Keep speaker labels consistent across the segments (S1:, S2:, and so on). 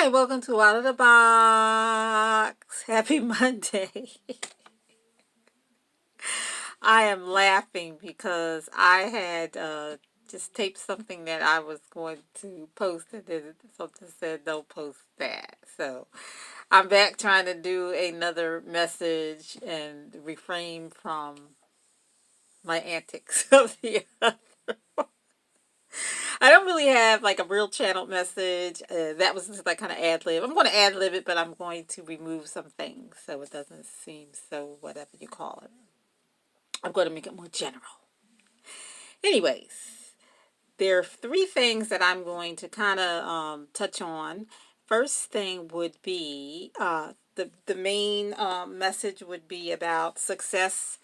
S1: Hi, welcome to Out of the Box. Happy Monday. I am laughing because I had just taped something that I was going to post, and then something said don't post that. So I'm back trying to do another message and refrain from my antics of the other. I don't really have like a real channel message. That was just like kind of ad lib. I'm going to ad lib it, but I'm going to remove some things so it doesn't seem so whatever you call it. I'm going to make it more general. Anyways, there are three things that I'm going to kind of touch on. First thing would be the main message would be about success.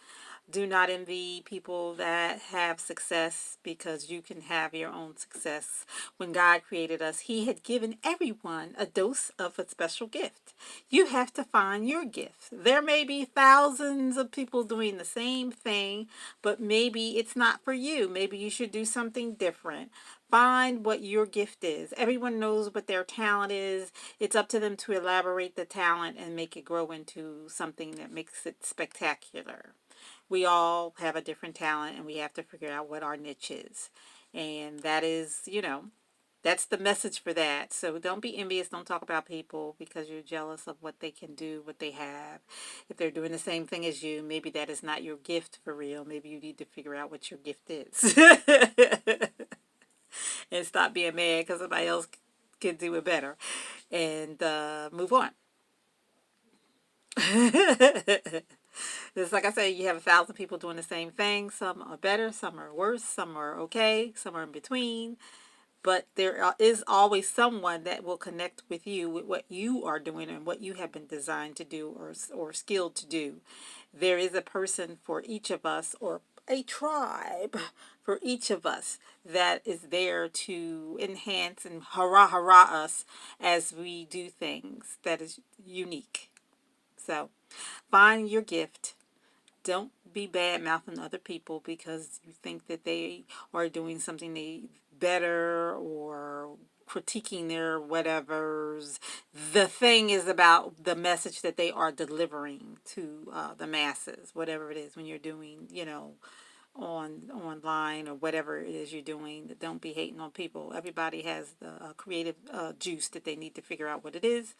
S1: Do not envy people that have success, because you can have your own success. When God created us, He had given everyone a dose of a special gift. You have to find your gift. There may be thousands of people doing the same thing, but maybe it's not for you. Maybe you should do something different. Find what your gift is. Everyone knows what their talent is. It's up to them to elaborate the talent and make it grow into something that makes it spectacular. We all have a different talent, and we have to figure out what our niche is. And that is, that's the message for that. So don't be envious. Don't talk about people because you're jealous of what they can do, what they have. If they're doing the same thing as you, maybe that is not your gift for real. Maybe you need to figure out what your gift is and stop being mad because somebody else can do it better, and move on. It's like I say, you have 1,000 people doing the same thing. Some are better, some are worse, some are okay, some are in between. But there is always someone that will connect with you with what you are doing and what you have been designed to do, or skilled to do. There is a person for each of us, or a tribe for each of us, that is there to enhance and hurrah hurrah us as we do things that is unique. So find your gift. Don't be bad mouthing other people because you think that they are doing something better, or critiquing their whatevers. The thing is about the message that they are delivering to the masses, whatever it is when you're doing, online or whatever it is you're doing. Don't be hating on people. Everybody has the creative juice that they need to figure out what it is,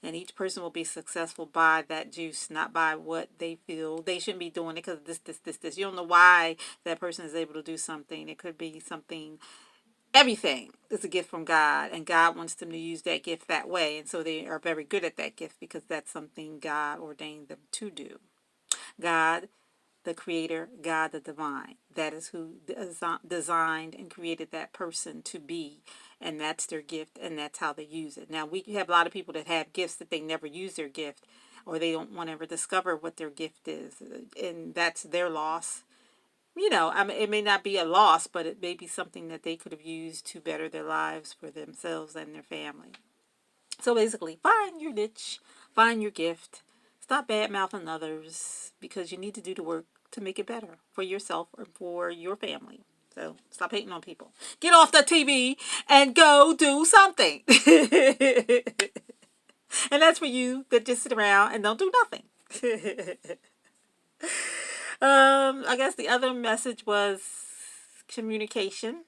S1: and each person will be successful by that juice, not by what they feel they shouldn't be doing it because this. You don't know why that person is able to do something. It could be something. Everything is a gift from God, and God wants them to use that gift that way, and so they are very good at that gift because that's something God ordained them to do. God, the creator, God the divine. That is who designed and created that person to be. And that's their gift, and that's how they use it. Now, we have a lot of people that have gifts that they never use their gift, or they don't want to ever discover what their gift is. And that's their loss. I mean, it may not be a loss, but it may be something that they could have used to better their lives for themselves and their family. So basically, find your niche, find your gift. Stop bad mouthing others because you need to do the work to make it better for yourself or for your family. So stop hating on people. Get off the TV and go do something. And that's for you that just sit around and don't do nothing. I guess the other message was communication.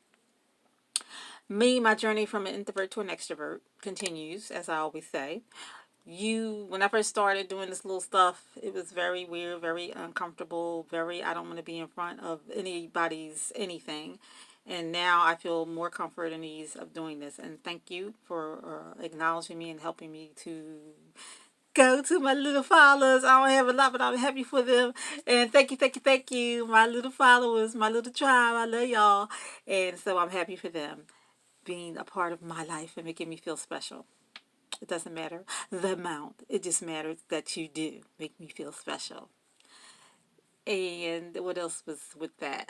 S1: My journey from an introvert to an extrovert continues, as I always say. When I first started doing this little stuff, it was very weird, very uncomfortable, I don't want to be in front of anybody's anything. And now I feel more comfort and ease of doing this. And thank you for acknowledging me and helping me to go to my little followers. I don't have a lot, but I'm happy for them. And thank you, thank you, thank you, my little followers, my little tribe. I love y'all. And so I'm happy for them being a part of my life and making me feel special. It doesn't matter the amount. It just matters that you do make me feel special. And what else was with that?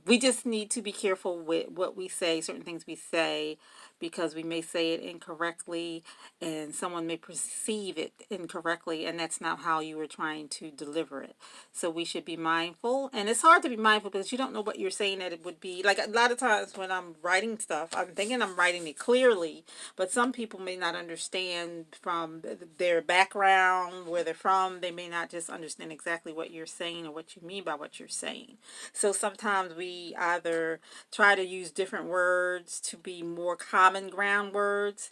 S1: We just need to be careful with what we say, certain things we say, because we may say it incorrectly and someone may perceive it incorrectly, and that's not how you were trying to deliver it. So we should be mindful, and it's hard to be mindful because you don't know what you're saying that it would be. Like a lot of times when I'm writing stuff, I'm thinking I'm writing it clearly, but some people may not understand from their background, where they're from. They may not just understand exactly what you're saying or what you mean by what you're saying. So sometimes we either try to use different words to be more common ground words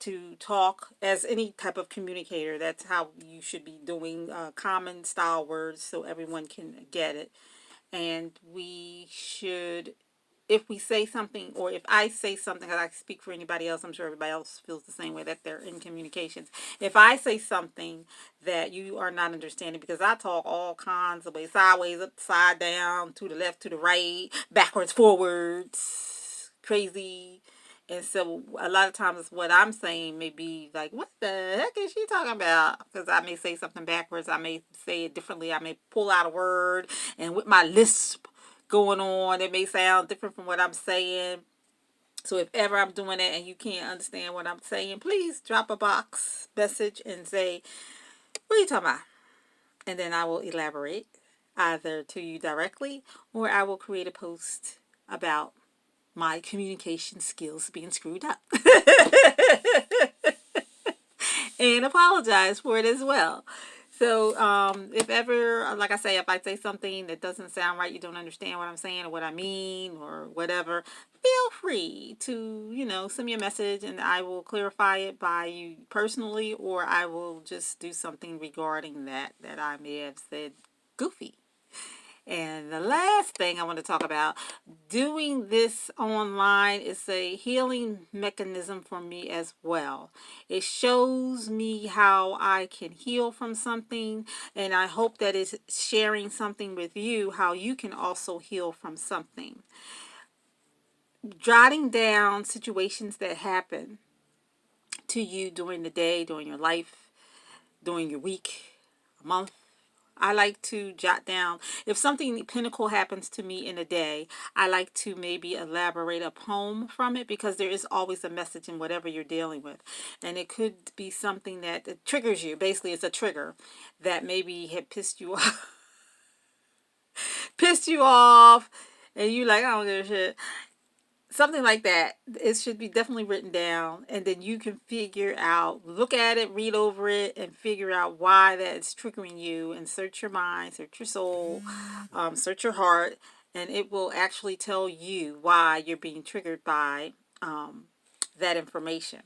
S1: to talk as any type of communicator. That's how you should be doing common style words so everyone can get it. And we should, if we say something, or if I say something, because I speak for anybody else, I'm sure everybody else feels the same way, that they're in communications. If I say something that you are not understanding, because I talk all kinds of ways, sideways, upside down, to the left, to the right, backwards, forwards, crazy. And so a lot of times what I'm saying may be like, what the heck is she talking about? Because I may say something backwards. I may say it differently. I may pull out a word, and with my lisp going on, it may sound different from what I'm saying. So if ever I'm doing that and you can't understand what I'm saying, please drop a box message and say, what are you talking about? And then I will elaborate either to you directly, or I will create a post about my communication skills being screwed up. And apologize for it as well. So if ever, like I say, if I say something that doesn't sound right, you don't understand what I'm saying or what I mean or whatever, feel free to, send me a message and I will clarify it by you personally, or I will just do something regarding that I may have said goofy. And the last thing I want to talk about, doing this online is a healing mechanism for me as well. It shows me how I can heal from something, and I hope that it's sharing something with you, how you can also heal from something. Jotting down situations that happen to you during the day, during your life, during your week, a month. I like to jot down, if something pinnacle happens to me in a day, I like to maybe elaborate a poem from it, because there is always a message in whatever you're dealing with. And it could be something that triggers you. Basically, it's a trigger that maybe had pissed you off, and you like, I don't give a shit. Something like that. It should be definitely written down, and then you can figure out, look at it, read over it, and figure out why that is triggering you, and search your mind, search your soul, search your heart, and it will actually tell you why you're being triggered by that information.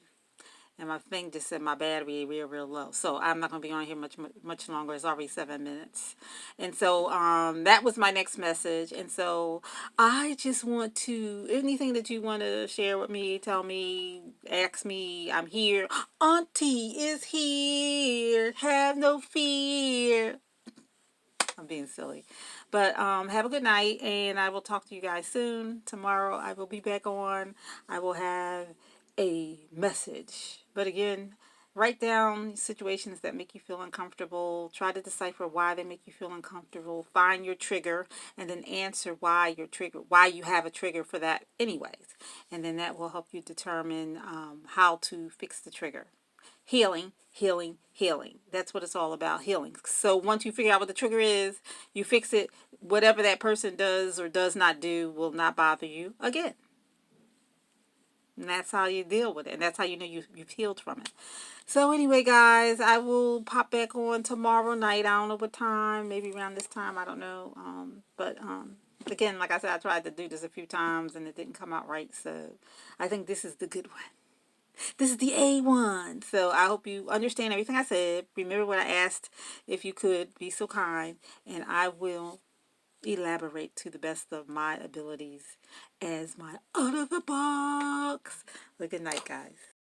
S1: And my thing just said my battery real low, so I'm not going to be on here much longer. It's already 7 minutes. And so that was my next message. And so I just want to, anything that you want to share with me, tell me, ask me, I'm here. Auntie is here, have no fear. I'm being silly. But have a good night, and I will talk to you guys soon. Tomorrow I will be back on. I will have a message. But again, write down situations that make you feel uncomfortable. Try to decipher why they make you feel uncomfortable. Find your trigger, and then answer why you have a trigger for that anyways. And then that will help you determine how to fix the trigger. Healing, healing, healing. That's what it's all about, healing. So once you figure out what the trigger is, you fix it. Whatever that person does or does not do will not bother you again. And that's how you deal with it. And that's how you know you've healed from it. So anyway, guys, I will pop back on tomorrow night. I don't know what time. Maybe around this time. I don't know. But again, like I said, I tried to do this a few times and it didn't come out right. So I think this is the good one. This is the A1. So I hope you understand everything I said. Remember what I asked, if you could be so kind, and I will elaborate to the best of my abilities as my out of the box. Well, good night, guys.